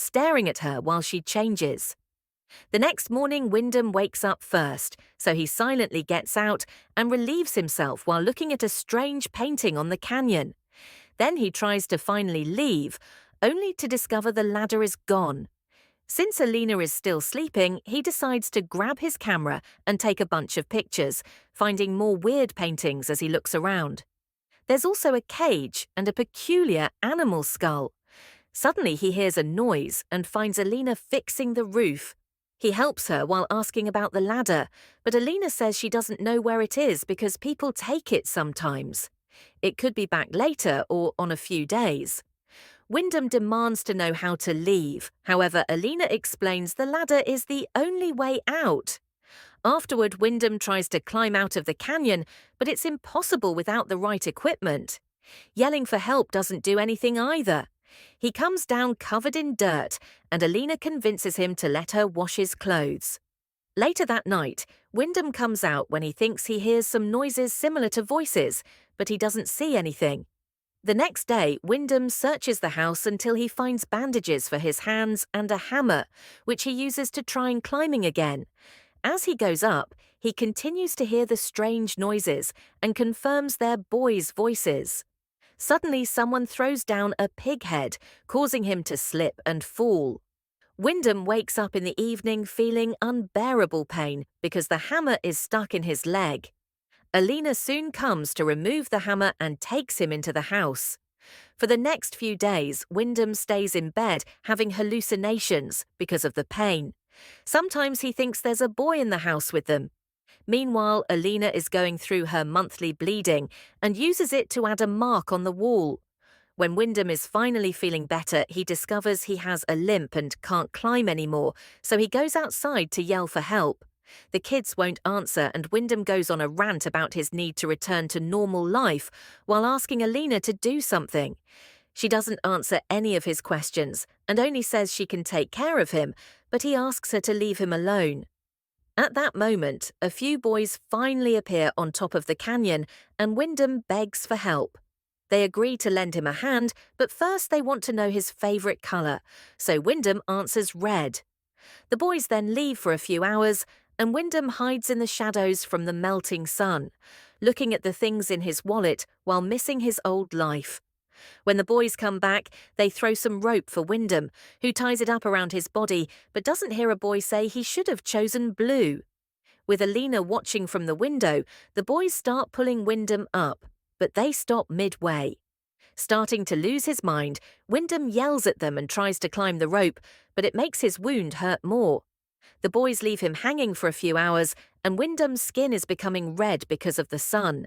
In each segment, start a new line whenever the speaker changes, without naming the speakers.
staring at her while she changes. The next morning, Wyndham wakes up first, so he silently gets out and relieves himself while looking at a strange painting on the canyon. Then he tries to finally leave, only to discover the ladder is gone. Since Alina is still sleeping, he decides to grab his camera and take a bunch of pictures, finding more weird paintings as he looks around. There's also a cage and a peculiar animal skull. Suddenly he hears a noise and finds Alina fixing the roof. He helps her while asking about the ladder, but Alina says she doesn't know where it is because people take it sometimes. It could be back later or on a few days. Wyndham demands to know how to leave. However, Alina explains the ladder is the only way out. Afterward, Wyndham tries to climb out of the canyon, but it's impossible without the right equipment. Yelling for help doesn't do anything either. He comes down covered in dirt, and Alina convinces him to let her wash his clothes. Later that night, Wyndham comes out when he thinks he hears some noises similar to voices, but he doesn't see anything. The next day, Wyndham searches the house until he finds bandages for his hands and a hammer, which he uses to try and climbing again. As he goes up, he continues to hear the strange noises and confirms they're boys' voices. Suddenly, someone throws down a pig head, causing him to slip and fall. Wyndham wakes up in the evening feeling unbearable pain because the hammer is stuck in his leg. Alina soon comes to remove the hammer and takes him into the house. For the next few days, Wyndham stays in bed having hallucinations because of the pain. Sometimes he thinks there's a boy in the house with them. Meanwhile, Alina is going through her monthly bleeding and uses it to add a mark on the wall. When Wyndham is finally feeling better, he discovers he has a limp and can't climb anymore, so he goes outside to yell for help. The kids won't answer, and Wyndham goes on a rant about his need to return to normal life while asking Alina to do something. She doesn't answer any of his questions and only says she can take care of him, but he asks her to leave him alone. At that moment, a few boys finally appear on top of the canyon, and Wyndham begs for help. They agree to lend him a hand, but first they want to know his favourite colour, so Wyndham answers red. The boys then leave for a few hours, and Wyndham hides in the shadows from the melting sun, looking at the things in his wallet while missing his old life. When the boys come back, they throw some rope for Wyndham, who ties it up around his body but doesn't hear a boy say he should have chosen blue. With Alina watching from the window, the boys start pulling Wyndham up, but they stop midway. Starting to lose his mind, Wyndham yells at them and tries to climb the rope, but it makes his wound hurt more. The boys leave him hanging for a few hours, and Wyndham's skin is becoming red because of the sun.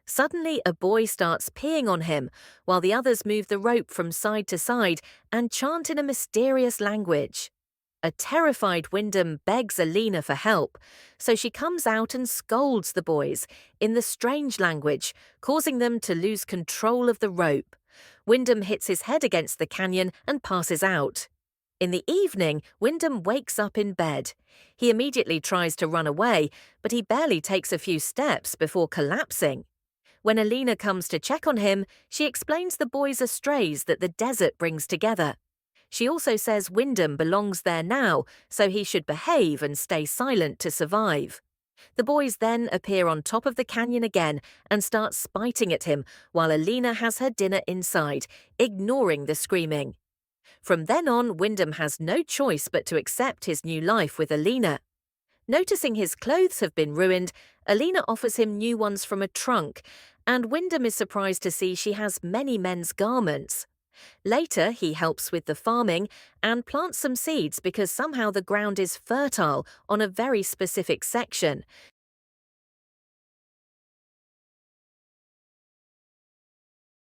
Suddenly, a boy starts peeing on him, while the others move the rope from side to side and chant in a mysterious language. A terrified Wyndham begs Alina for help, so she comes out and scolds the boys in the strange language, causing them to lose control of the rope. Wyndham hits his head against the canyon and passes out. In the evening, Wyndham wakes up in bed. He immediately tries to run away, but he barely takes a few steps before collapsing. When Alina comes to check on him, she explains the boys are strays that the desert brings together. She also says Wyndham belongs there now, so he should behave and stay silent to survive. The boys then appear on top of the canyon again and start spiting at him while Alina has her dinner inside, ignoring the screaming. From then on, Wyndham has no choice but to accept his new life with Alina. Noticing his clothes have been ruined, Alina offers him new ones from a trunk, and Wyndham is surprised to see she has many men's garments. Later, he helps with the farming and plants some seeds because somehow the ground is fertile on a very specific section.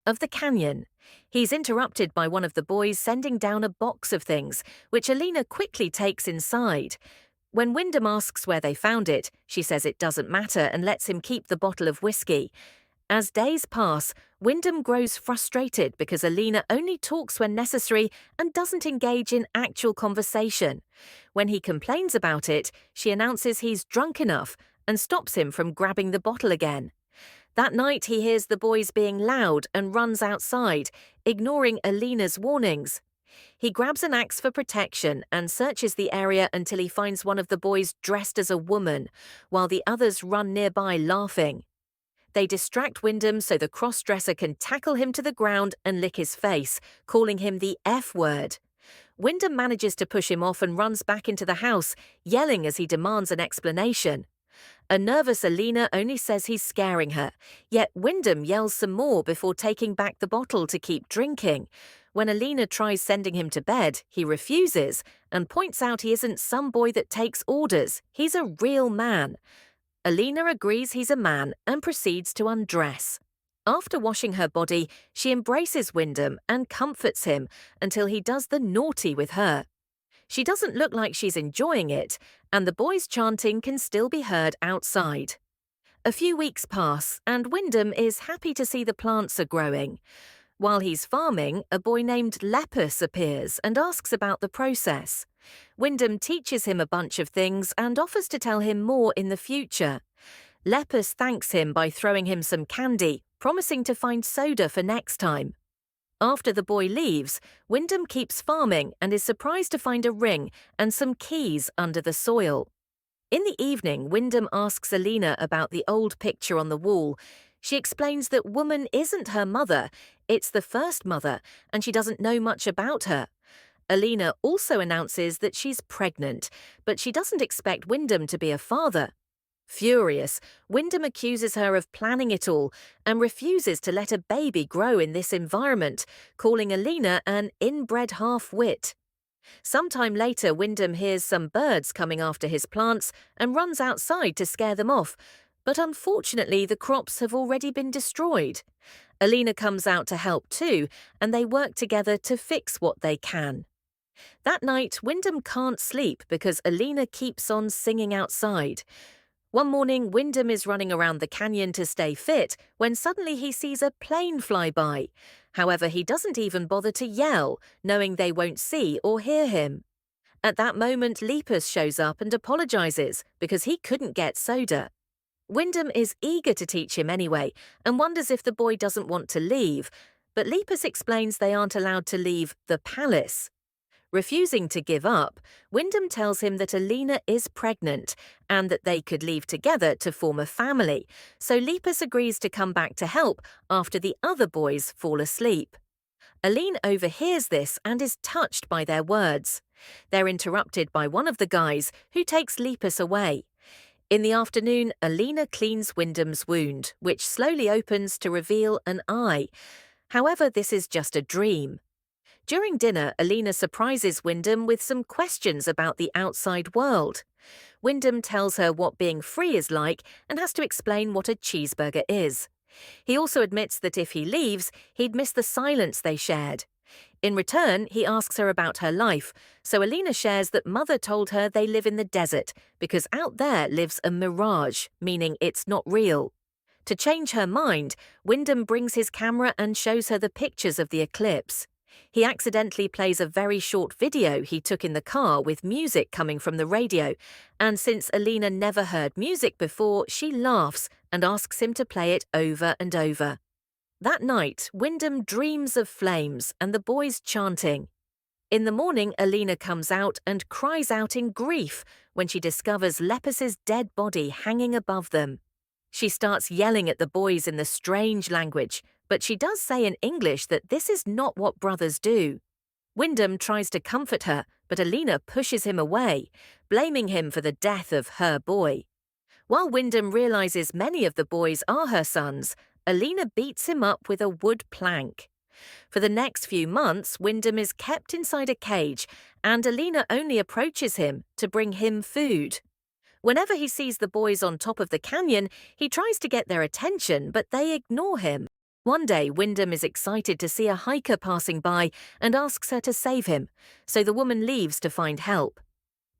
Of the canyon. He's interrupted by one of the boys sending down a box of things, which Alina quickly takes inside. When Wyndham asks where they found it, she says it doesn't matter and lets him keep the bottle of whiskey. As days pass, Wyndham grows frustrated because Alina only talks when necessary and doesn't engage in actual conversation. When he complains about it, she announces he's drunk enough and stops him from grabbing the bottle again. That night, he hears the boys being loud and runs outside, ignoring Alina's warnings. He grabs an axe for protection and searches the area until he finds one of the boys dressed as a woman, while the others run nearby laughing. They distract Wyndham so the cross-dresser can tackle him to the ground and lick his face, calling him the F word. Wyndham manages to push him off and runs back into the house, yelling as he demands an explanation. A nervous Alina only says he's scaring her, yet Wyndham yells some more before taking back the bottle to keep drinking. When Alina tries sending him to bed, he refuses and points out he isn't some boy that takes orders, he's a real man. Alina agrees he's a man and proceeds to undress. After washing her body, she embraces Wyndham and comforts him until he does the naughty with her. She doesn't look like she's enjoying it, and the boys' chanting can still be heard outside. A few weeks pass, and Wyndham is happy to see the plants are growing. While he's farming, a boy named Lepus appears and asks about the process. Wyndham teaches him a bunch of things and offers to tell him more in the future. Lepus thanks him by throwing him some candy, promising to find soda for next time. After the boy leaves, Wyndham keeps farming and is surprised to find a ring and some keys under the soil. In the evening, Wyndham asks Alina about the old picture on the wall. She explains that woman isn't her mother, it's the first mother, and she doesn't know much about her. Alina also announces that she's pregnant, but she doesn't expect Wyndham to be a father. Furious, Wyndham accuses her of planning it all and refuses to let a baby grow in this environment, calling Alina an inbred half-wit. Sometime later, Wyndham hears some birds coming after his plants and runs outside to scare them off, but unfortunately the crops have already been destroyed. Alina comes out to help too, and they work together to fix what they can. That night, Wyndham can't sleep because Alina keeps on singing outside. One morning, Wyndham is running around the canyon to stay fit when suddenly he sees a plane fly by. However, he doesn't even bother to yell, knowing they won't see or hear him. At that moment, Lepus shows up and apologizes because he couldn't get soda. Wyndham is eager to teach him anyway and wonders if the boy doesn't want to leave, but Lepus explains they aren't allowed to leave the palace. Refusing to give up, Wyndham tells him that Alina is pregnant and that they could leave together to form a family, so Lepus agrees to come back to help after the other boys fall asleep. Alina overhears this and is touched by their words. They're interrupted by one of the guys, who takes Lepus away. In the afternoon, Alina cleans Wyndham's wound, which slowly opens to reveal an eye. However, this is just a dream. During dinner, Alina surprises Wyndham with some questions about the outside world. Wyndham tells her what being free is like and has to explain what a cheeseburger is. He also admits that if he leaves, he'd miss the silence they shared. In return, he asks her about her life, so Alina shares that Mother told her they live in the desert because out there lives a mirage, meaning it's not real. To change her mind, Wyndham brings his camera and shows her the pictures of the eclipse. He accidentally plays a very short video he took in the car with music coming from the radio, and since Alina never heard music before, she laughs and asks him to play it over and over. That night, Wyndham dreams of flames and the boys chanting. In the morning, Alina comes out and cries out in grief when she discovers Lepus's dead body hanging above them. She starts yelling at the boys in the strange language, but she does say in English that this is not what brothers do. Wyndham tries to comfort her, but Alina pushes him away, blaming him for the death of her boy. While Wyndham realizes many of the boys are her sons, Alina beats him up with a wood plank. For the next few months, Wyndham is kept inside a cage, and Alina only approaches him to bring him food. Whenever he sees the boys on top of the canyon, he tries to get their attention, but they ignore him. One day, Wyndham is excited to see a hiker passing by and asks her to save him, so the woman leaves to find help.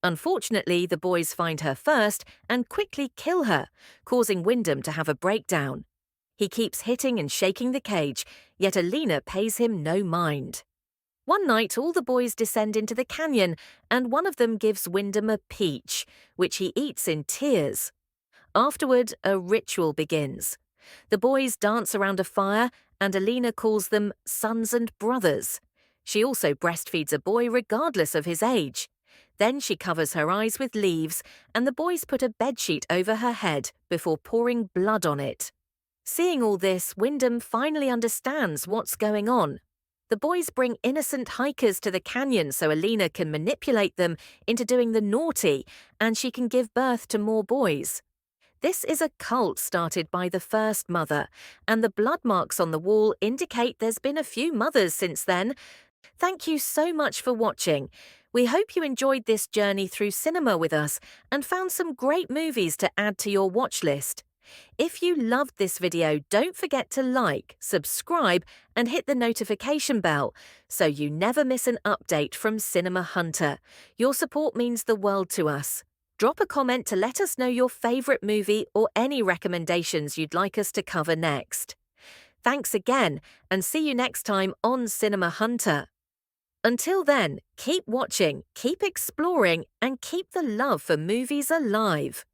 Unfortunately, the boys find her first and quickly kill her, causing Wyndham to have a breakdown. He keeps hitting and shaking the cage, yet Alina pays him no mind. One night, all the boys descend into the canyon, and one of them gives Wyndham a peach, which he eats in tears. Afterward, a ritual begins. The boys dance around a fire, and Alina calls them sons and brothers. She also breastfeeds a boy regardless of his age. Then she covers her eyes with leaves, and the boys put a bedsheet over her head before pouring blood on it. Seeing all this, Wyndham finally understands what's going on. The boys bring innocent hikers to the canyon so Alina can manipulate them into doing the naughty, and she can give birth to more boys. This is a cult started by the first mother, and the blood marks on the wall indicate there's been a few mothers since then. Thank you so much for watching. We hope you enjoyed this journey through cinema with us and found some great movies to add to your watch list. If you loved this video, don't forget to like, subscribe, and hit the notification bell so you never miss an update from Cinema Hunter. Your support means the world to us. Drop a comment to let us know your favourite movie or any recommendations you'd like us to cover next. Thanks again, and see you next time on Cinema Hunter. Until then, keep watching, keep exploring, and keep the love for movies alive.